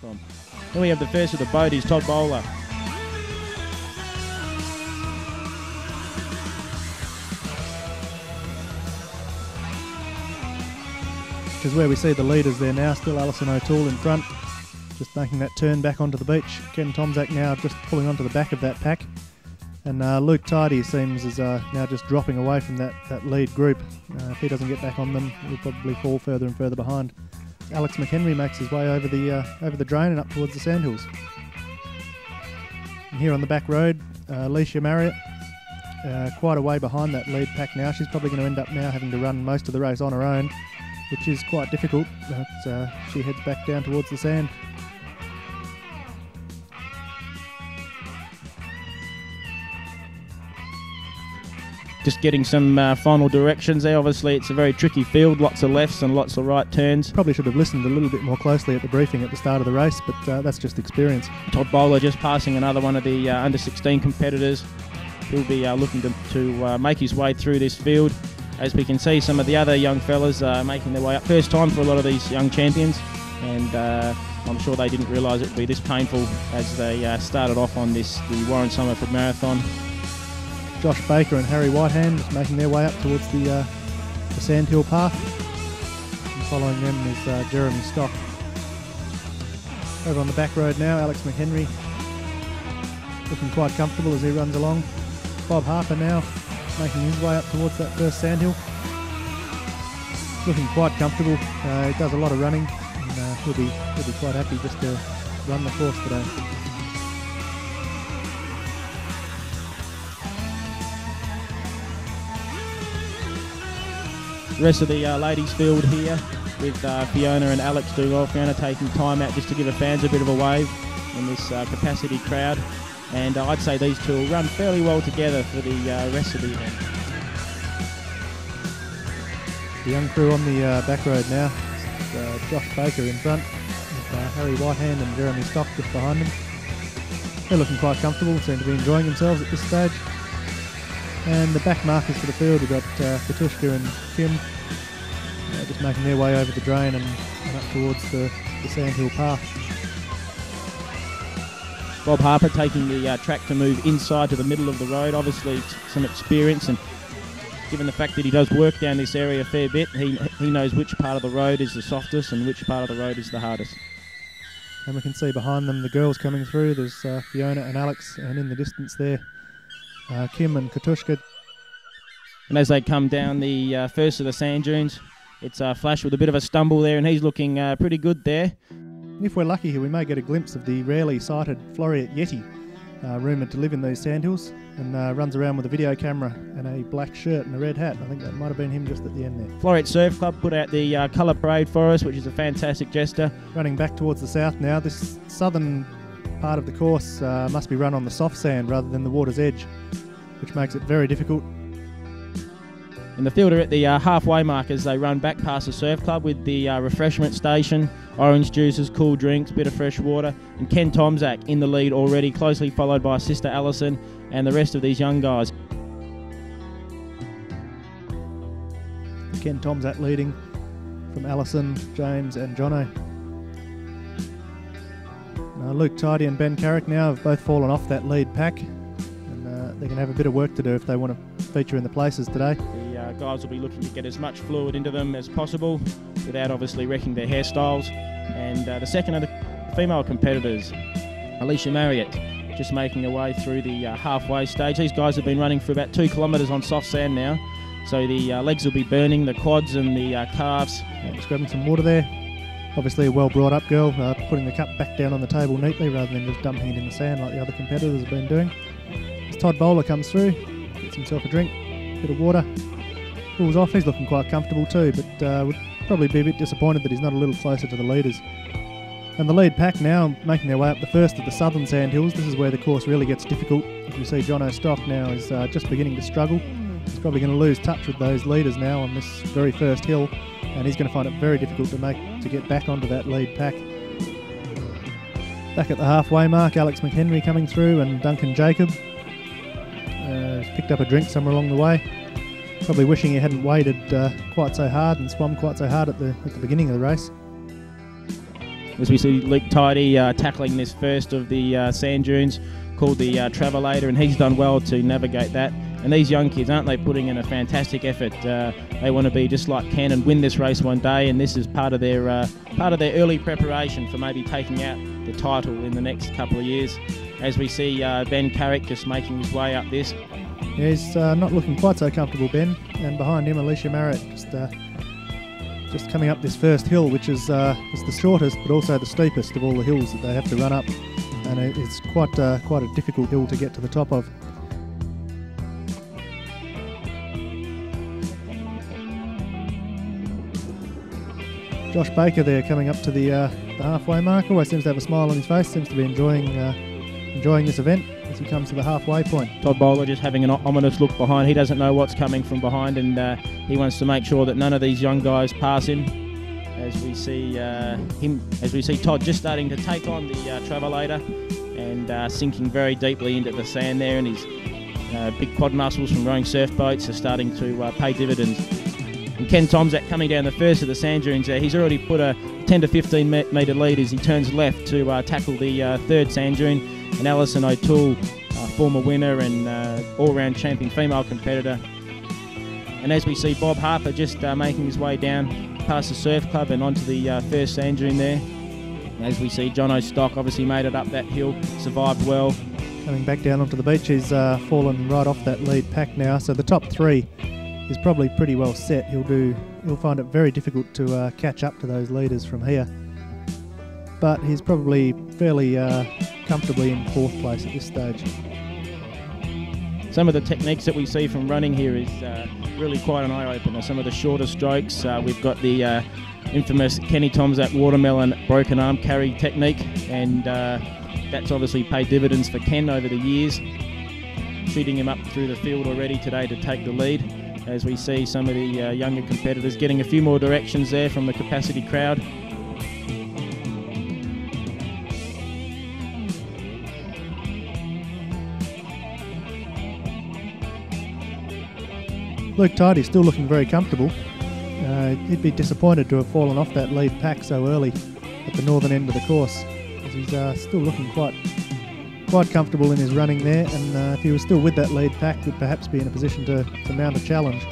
from. Then we have the first of the Boaties, Todd Bowler. Which is where we see the leaders there now, still Alison O'Toole in front, just making that turn back onto the beach. Ken Tomczak now just pulling onto the back of that pack. And Luke Tidy seems is now just dropping away from that lead group. If he doesn't get back on them, he'll probably fall further and further behind. Alex McHenry makes his way over the drain and up towards the sandhills. And here on the back road, Alicia Marriott quite a way behind that lead pack now. She's probably going to end up now having to run most of the race on her own, which is quite difficult. But, she heads back down towards the sand. Just getting some final directions there. Obviously, it's a very tricky field, lots of lefts and lots of right turns. Probably should have listened a little bit more closely at the briefing at the start of the race, but that's just experience. Todd Bowler just passing another one of the under-16 competitors. He'll be looking to make his way through this field. As we can see, some of the other young fellas making their way up. First time for a lot of these young champions, and I'm sure they didn't realise it would be this painful as they started off on the W.R.Somerford Marathon. Josh Baker and Harry Whitehand just making their way up towards the sandhill path. And following them is Jeremy Stock. Over on the back road now, Alex McHenry looking quite comfortable as he runs along. Bob Harper now making his way up towards that first sandhill. Looking quite comfortable. He does a lot of running, and he'll be quite happy just to run the course today. The rest of the ladies field here with Fiona and Alex doing well. Fiona taking time out just to give her fans a bit of a wave in this capacity crowd. And I'd say these two will run fairly well together for the rest of the event. The young crew on the back road now. Josh Baker in front with Harry Whitehand and Jeremy Stock just behind them. They're looking quite comfortable, seem to be enjoying themselves at this stage. And the back markers for the field, we've got Katushka and Kim just making their way over the drain and up towards the sandhill path. Bob Harper taking the track to move inside to the middle of the road. Obviously some experience, and given the fact that he does work down this area a fair bit, he knows which part of the road is the softest and which part of the road is the hardest. And we can see behind them the girls coming through. There's Fiona and Alex, and in the distance there Kim and Katushka. And as they come down the first of the sand dunes, it's Flash with a bit of a stumble there, and he's looking pretty good there. And if we're lucky here, we may get a glimpse of the rarely sighted Floriat Yeti, rumoured to live in these sandhills, and runs around with a video camera and a black shirt and a red hat. I think that might have been him just at the end there. Floriat Surf Club put out the colour parade for us, which is a fantastic gesture. Running back towards the south now. This southern part of the course must be run on the soft sand rather than the water's edge, which makes it very difficult. And the field are at the halfway mark as they run back past the surf club with the refreshment station, orange juices, cool drinks, bit of fresh water, and Ken Tomczak in the lead already, closely followed by sister Alison and the rest of these young guys. Ken Tomczak leading from Alison, James and Jono. Luke Tidy and Ben Carrick now have both fallen off that lead pack, and they're going to have a bit of work to do if they want to feature in the places today. The guys will be looking to get as much fluid into them as possible without obviously wrecking their hairstyles. And the second of the female competitors, Alicia Marriott, just making her way through the halfway stage. These guys have been running for about 2 kilometres on soft sand now, so the legs will be burning, the quads and the calves. Just grabbing some water there. Obviously a well brought up girl, putting the cup back down on the table neatly rather than just dumping it in the sand like the other competitors have been doing. As Todd Bowler comes through, gets himself a drink, bit of water, pulls off. He's looking quite comfortable too, but would probably be a bit disappointed that he's not a little closer to the leaders. And the lead pack now making their way up the first of the southern sandhills. This is where the course really gets difficult. As you see, Jono Stock now is just beginning to struggle. He's probably going to lose touch with those leaders now on this very first hill, and he's going to find it very difficult to get back onto that lead pack. Back at the halfway mark, Alex McHenry coming through and Duncan Jacob. He's picked up a drink somewhere along the way. Probably wishing he hadn't waded quite so hard and swum quite so hard at the beginning of the race. as we see Luke Tidy tackling this first of the sand dunes called the Travelator, and he's done well to navigate that. And these young kids, aren't they putting in a fantastic effort? They want to be just like Ken and win this race one day, and this is part of their early preparation for maybe taking out the title in the next couple of years. As we see Ben Carrick just making his way up this. Yeah, he's not looking quite so comfortable, Ben, and behind him Alicia Marrett just coming up this first hill, which is the shortest but also the steepest of all the hills that they have to run up, and it's quite a difficult hill to get to the top of. Josh Baker there coming up to the halfway mark. Always seems to have a smile on his face, seems to be enjoying this event as he comes to the halfway point. Todd Bowler just having an ominous look behind. He doesn't know what's coming from behind, and he wants to make sure that none of these young guys pass him. As we see Todd just starting to take on the Travelator and sinking very deeply into the sand there, and his big quad muscles from rowing surf boats are starting to pay dividends. And Ken Tomzak coming down the first of the sand dunes there. He's already put a 10 to 15 metre lead as he turns left to tackle the third sand dune. And Alison O'Toole, former winner and all-round champion female competitor. And as we see Bob Harper just making his way down past the surf club and onto the first sand dune there. As we see John O'Stock obviously made it up that hill, survived well. Coming back down onto the beach, he's fallen right off that lead pack now. So the top three is probably pretty well set. He'll find it very difficult to catch up to those leaders from here. But he's probably fairly comfortably in fourth place at this stage. Some of the techniques that we see from running here is really quite an eye-opener. Some of the shorter strokes. We've got the infamous Kenny Tomzak watermelon broken arm carry technique, and that's obviously paid dividends for Ken over the years, shooting him up through the field already today to take the lead. As we see some of the younger competitors getting a few more directions there from the capacity crowd. Luke Tidy's still looking very comfortable. He'd be disappointed to have fallen off that lead pack so early at the northern end of the course, as he's still looking quite comfortable in his running there, and if he was still with that lead pack, would perhaps be in a position to mount a challenge.